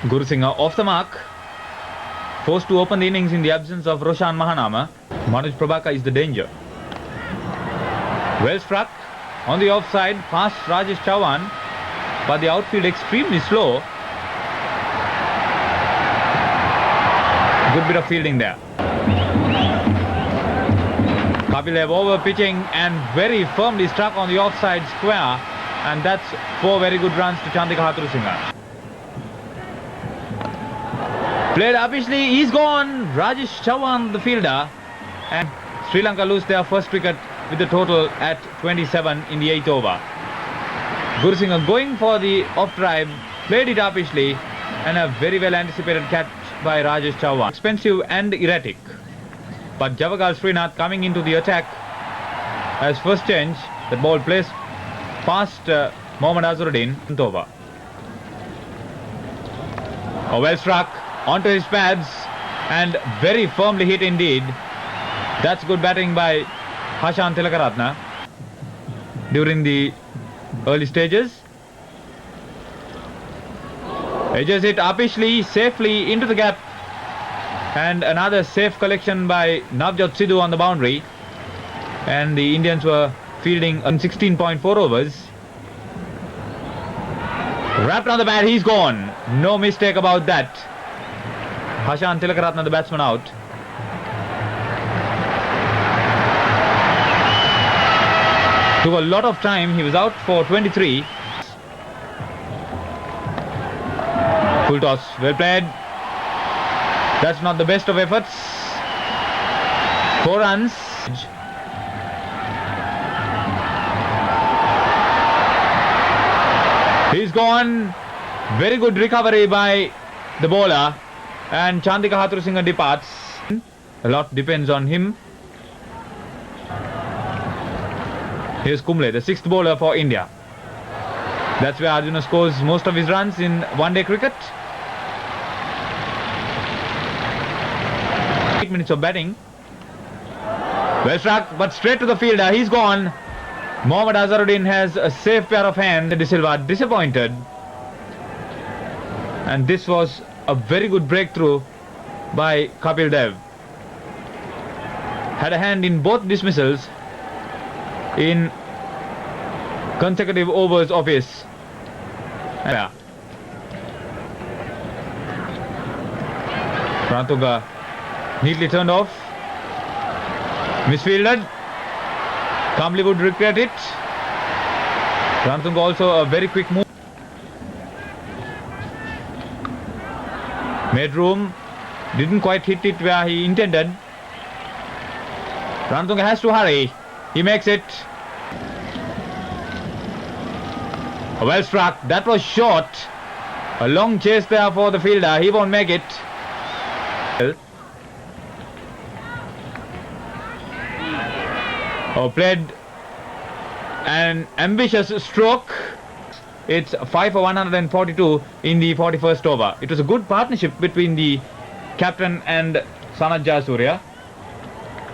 Gurusinghe off the mark. Forced to open the innings in the absence of Roshan Mahanama. Manoj Prabhakar is the danger. Well struck. On the offside, past Rajesh Chauhan. But the outfield extremely slow. Good bit of fielding there. Kapil Dev over pitching and very firmly struck on the offside square. And that's 4 very good runs to Chandika Haturusinghe. Played upishly, he's gone. Rajesh Chauhan, the fielder. And Sri Lanka lose their first wicket with the total at 27 in the 8th over. Gurusinghe going for the off drive, played it upishly, and a very well anticipated catch by Rajesh Chauhan. Expensive and erratic. But Javagal Srinath coming into the attack as first change. The ball placed past Mohammad Azharuddin. Over. A well struck onto his pads and very firmly hit indeed. That's good batting by Hashan Tilakaratne during the early stages. Edges it upishly, safely into the gap. And another safe collection by Navjot Sidhu on the boundary. And the Indians were fielding on 16.4 overs. Wrapped on the bat, he's gone. No mistake about that. Hashan Tilakaratne, the batsman, out. Took a lot of time. He was out for 23. Full toss. Well played. That's not the best of efforts. 4 runs. He's gone. Very good recovery by the bowler. And Chandika Haturusinghe departs. A lot depends on him. Here's Kumble, the 6th bowler for India. That's where Arjuna scores most of his runs in one-day cricket. 8 minutes of batting. Well struck, but straight to the fielder. He's gone. Mohammad Azharuddin has a safe pair of hands. Silva disappointed. And this was a very good breakthrough by Kapil Dev. Had a hand in both dismissals in consecutive overs of his. Ranatunga neatly turned off. Misfielded. Kumble would regret it. Ranatunga also a very quick move. Made room. Didn't quite hit it where he intended. Ranatunga has to hurry. He makes it. Well struck. That was short. A long chase there for the fielder. He won't make it. Oh, played an ambitious stroke. It's 5 for 142 in the 41st over. It was a good partnership between the captain and Sanath Jayasuriya.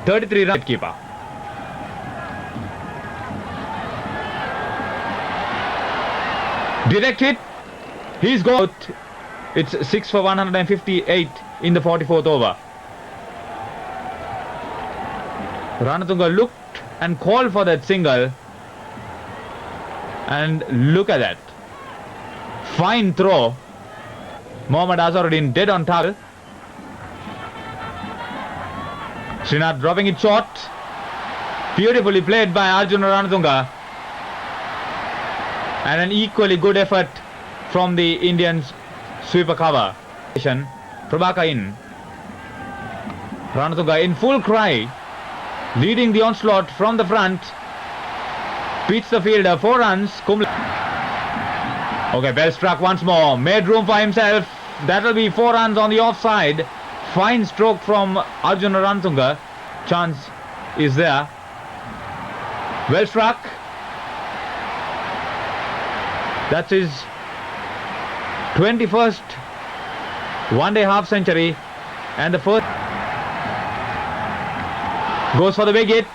33 run keeper. Direct hit. He's got. It's 6 for 158 in the 44th over. Ranatunga looked and called for that single. And look at that. Fine throw. Mohammad Azharuddin dead on target. Srinath dropping it short. Beautifully played by Arjuna Ranatunga. And an equally good effort from the Indians' sweeper cover. Prabhakar in. Ranatunga in full cry. Leading the onslaught from the front. Beats the fielder. 4 runs. Kumble. Okay, well struck once more. Made room for himself. That will be 4 runs on the offside. Fine stroke from Arjuna Ranatunga. Chance is there. Well struck. That's his 21st one-day half century. And the first goes for the big hit.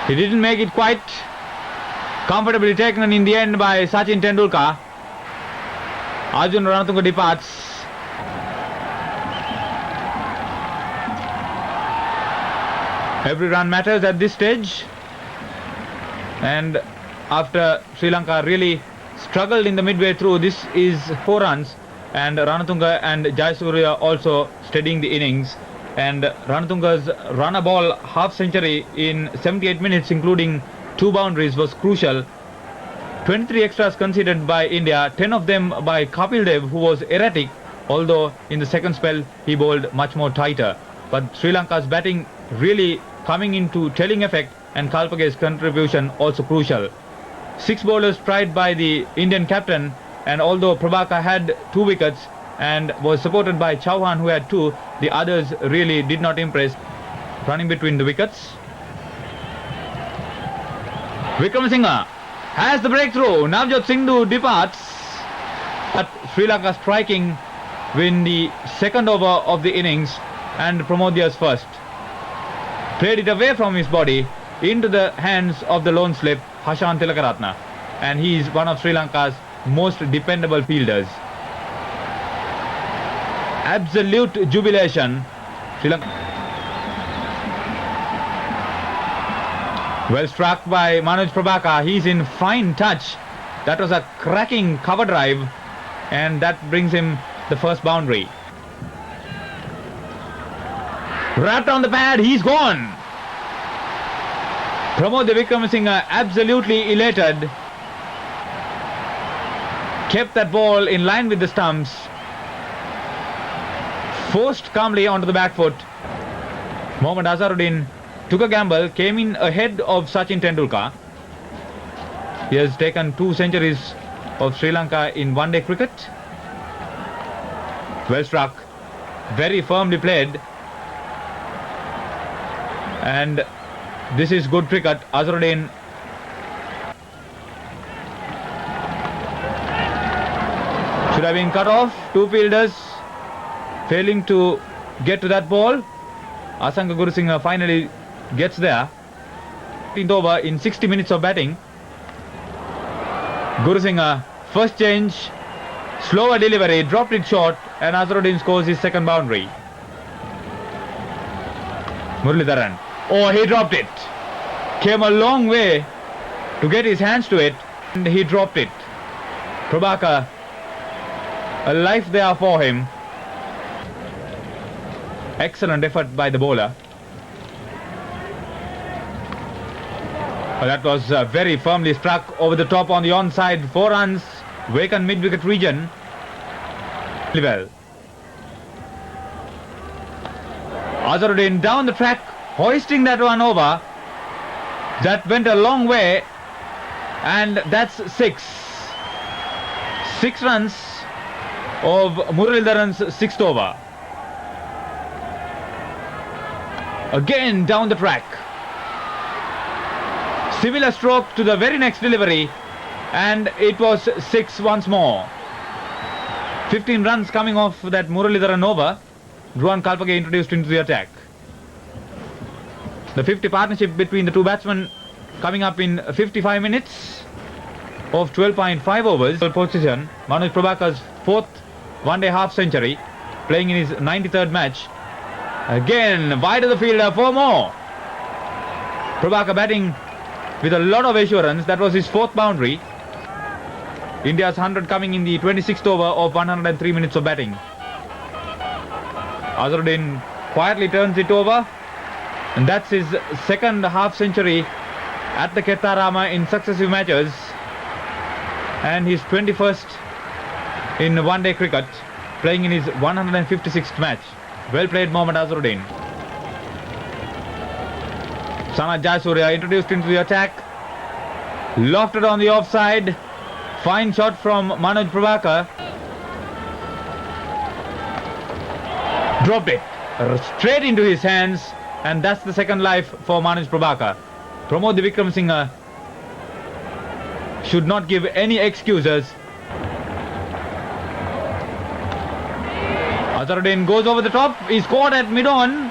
He didn't make it quite. Comfortably taken in the end by Sachin Tendulkar. Arjuna Ranatunga departs. Every run matters at this stage, and after Sri Lanka really struggled in the midway through, this is 4 runs, and Ranatunga and Jayasuriya also steadying the innings, and Ranatunga's runner ball half century in 78 minutes including 2 boundaries was crucial. 23 extras conceded by India, 10 of them by Kapil Dev, who was erratic, although in the second spell he bowled much more tighter. But Sri Lanka's batting really coming into telling effect, and Kalpage's contribution also crucial. 6 bowlers tried by the Indian captain, and although Prabhakar had 2 wickets and was supported by Chauhan, who had 2, the others really did not impress. Running between the wickets, Wickramasinghe has the breakthrough. Navjot Singh departs, but Sri Lanka striking in the second over of the innings, and Pramodya's first. Played it away from his body into the hands of the lone slip Hashan Tilakaratne, and he is one of Sri Lanka's most dependable fielders. Absolute jubilation. Sri Lanka. Well struck by Manoj Prabhakar. He's in fine touch. That was a cracking cover drive, and that brings him the first boundary. Wrapped on the pad, he's gone. Pramodya Wickramasinghe absolutely elated. Kept that ball in line with the stumps. Forced calmly onto the back foot. Mohammad Azharuddin took a gamble, came in ahead of Sachin Tendulkar. He has taken 2 centuries of Sri Lanka in one-day cricket. Well struck, very firmly played, and this is good cricket. Azharuddin should have been cut off. 2 fielders failing to get to that ball. Asanka Gurusinghe finally gets there. 15th over in 60 minutes of batting. Gurusinghe first change, slower delivery, dropped it short, and Azharuddin scores his second boundary. Muralidharan, oh, he dropped it. Came a long way to get his hands to it, and he dropped it. Prabhakar, a life there for him. Excellent effort by the bowler. That was very firmly struck over the top on the onside. 4 runs, vacant mid-wicket region. Well, Azharuddin down the track, hoisting that one over. That went a long way, and that's 6. 6 runs of Muralidharan's 6th over. Again down the track. Similar stroke to the very next delivery, and it was 6 once more. 15 runs coming off that Muralidharan over. Dhruvan Kalpage introduced into the attack. The 50 partnership between the 2 batsmen coming up in 55 minutes of 12.5 overs. Position, Manoj Prabhakar's 4th one-day half century, playing in his 93rd match. Again, wide of the fielder for more. Prabhakar batting with a lot of assurance. That was his 4th boundary. India's 100 coming in the 26th over of 103 minutes of batting. Azharuddin quietly turns it over, and that's his 2nd half century at the Kettarama in successive matches, and his 21st in one-day cricket, playing in his 156th match. Well played, Mohammad Azharuddin. Sanath Jayasuriya introduced into the attack. Lofted on the offside. Fine shot from Manoj Prabhakar. Dropped it straight into his hands, and that's the second life for Manoj Prabhakar. Pramodya Wickramasinghe should not give any excuses. Azharuddin goes over the top. He's caught at mid-on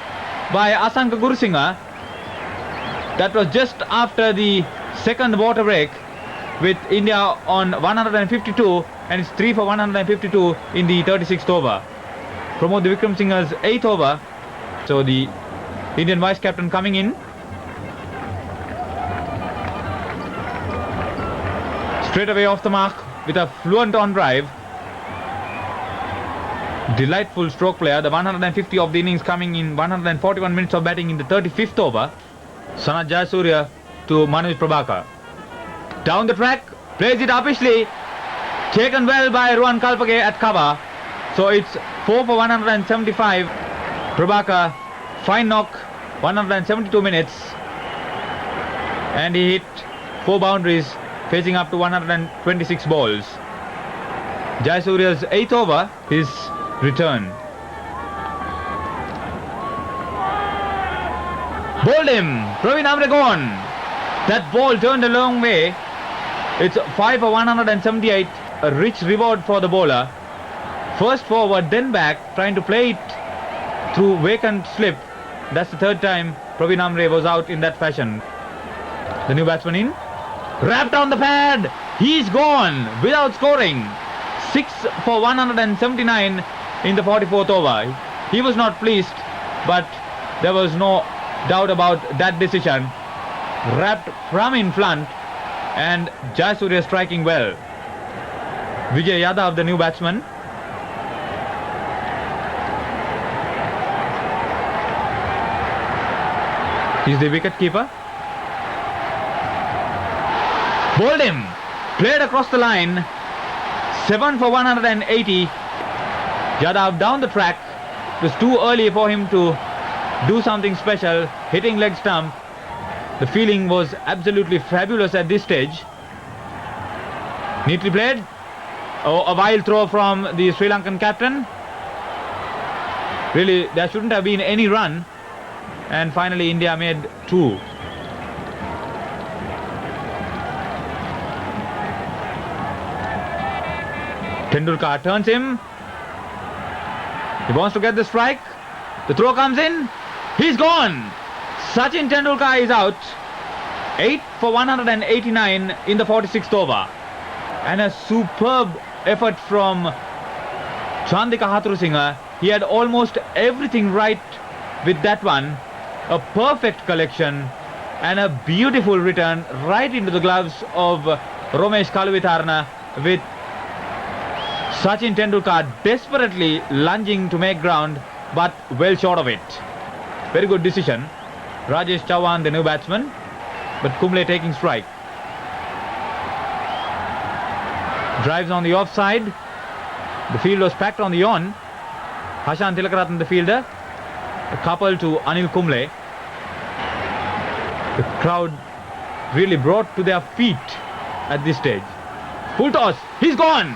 by Asanka Gurusinghe. That was just after the second water break, with India on 152 and it's 3 for 152 in the 36th over. Pramodya Wickramasinghe's 8th over. So the Indian vice captain coming in. Straight away off the mark with a fluent on drive. Delightful stroke player. The 150 of the innings coming in 141 minutes of batting in the 35th over. Sanath Jayasuriya to Manoj Prabhakar. Down the track, plays it uppishly. Taken well by Ruan Kalpage at cover. So it's 4 for 175. Prabhakar, fine knock, 172 minutes. And he hit 4 boundaries, facing up to 126 balls. Jayasuriya's 8th over, his return. Bowled him, Praveen Amre gone. That ball turned a long way. It's 5 for 178, a rich reward for the bowler. First forward, then back, trying to play it through vacant slip. That's the third time Praveen Amre was out in that fashion. The new batsman in. Wrapped on the pad. He's gone without scoring. 6 for 179 in the 44th over. He was not pleased, but there was no doubt about that decision. Wrapped from in front, and Jayasuriya striking well. Vijay Yadav, the new batsman. He's the wicket keeper. Bowled him. Played across the line. 7 for 180. Yadav down the track. It was too early for him to do something special. Hitting leg stump. The feeling was absolutely fabulous at this stage. Neatly played. Oh, a wild throw from the Sri Lankan captain. Really, there shouldn't have been any run. And finally India made 2. Tendulkar turns him. He wants to get the strike. The throw comes in. He's gone. Sachin Tendulkar is out. 8 for 189 in the 46th over. And a superb effort from Chandika Haturusinghe. He had almost everything right with that one. A perfect collection and a beautiful return right into the gloves of Romesh Kaluwitharana, with Sachin Tendulkar desperately lunging to make ground, but well short of it. Very good decision. Rajesh Chauhan, the new batsman, but Kumble taking strike. Drives on the offside. The field was packed on the on. Hashan Tilakaratne, the fielder. A couple to Anil Kumble. The crowd really brought to their feet at this stage. Full toss. He's gone.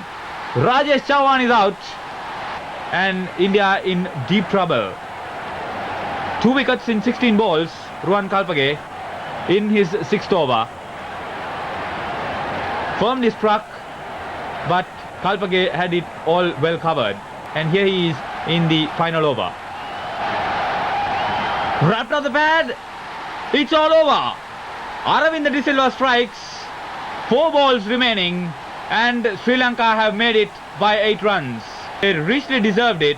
Rajesh Chauhan is out. And India in deep trouble. 2 wickets in 16 balls. Ruan Kalpage in his 6th over. Firmly struck, but Kalpage had it all well covered. And here he is in the final over. Wrapped on the pad. It's all over. Aravinda de Silva strikes. 4 balls remaining, and Sri Lanka have made it by 8 runs. They richly deserved it.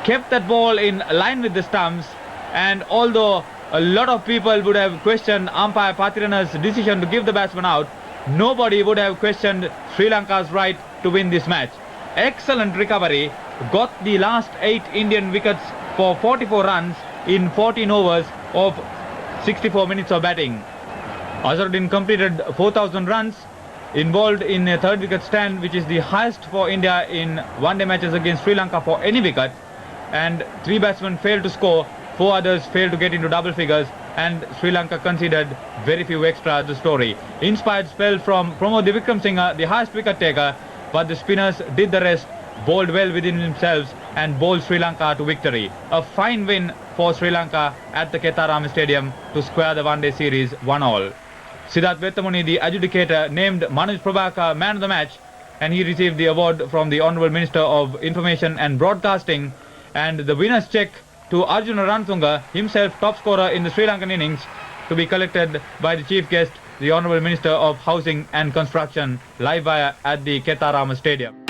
Kept that ball in line with the stumps, and although a lot of people would have questioned umpire Pathirana's decision to give the batsman out, nobody would have questioned Sri Lanka's right to win this match. Excellent recovery. Got the last 8 Indian wickets for 44 runs in 14 overs of 64 minutes of batting. Azharuddin completed 4,000 runs, involved in a 3rd wicket stand, which is the highest for India in one-day matches against Sri Lanka for any wicket. And 3 batsmen failed to score, 4 others failed to get into double figures, and Sri Lanka conceded very few extra. The story. Inspired spell from Pramodya Wickramasinghe, the highest wicket taker, but the spinners did the rest, bowled well within themselves, and bowled Sri Lanka to victory. A fine win for Sri Lanka at the Ketarama Stadium to square the one-day series 1-all. Siddharth Vettamuni, the adjudicator, named Manoj Prabhakar man of the match, and he received the award from the Honourable Minister of Information and Broadcasting, and the winner's cheque to Arjuna Ranatunga, himself top scorer in the Sri Lankan innings, to be collected by the chief guest the Honourable Minister of Housing and Construction, live via at the Ketarama Stadium.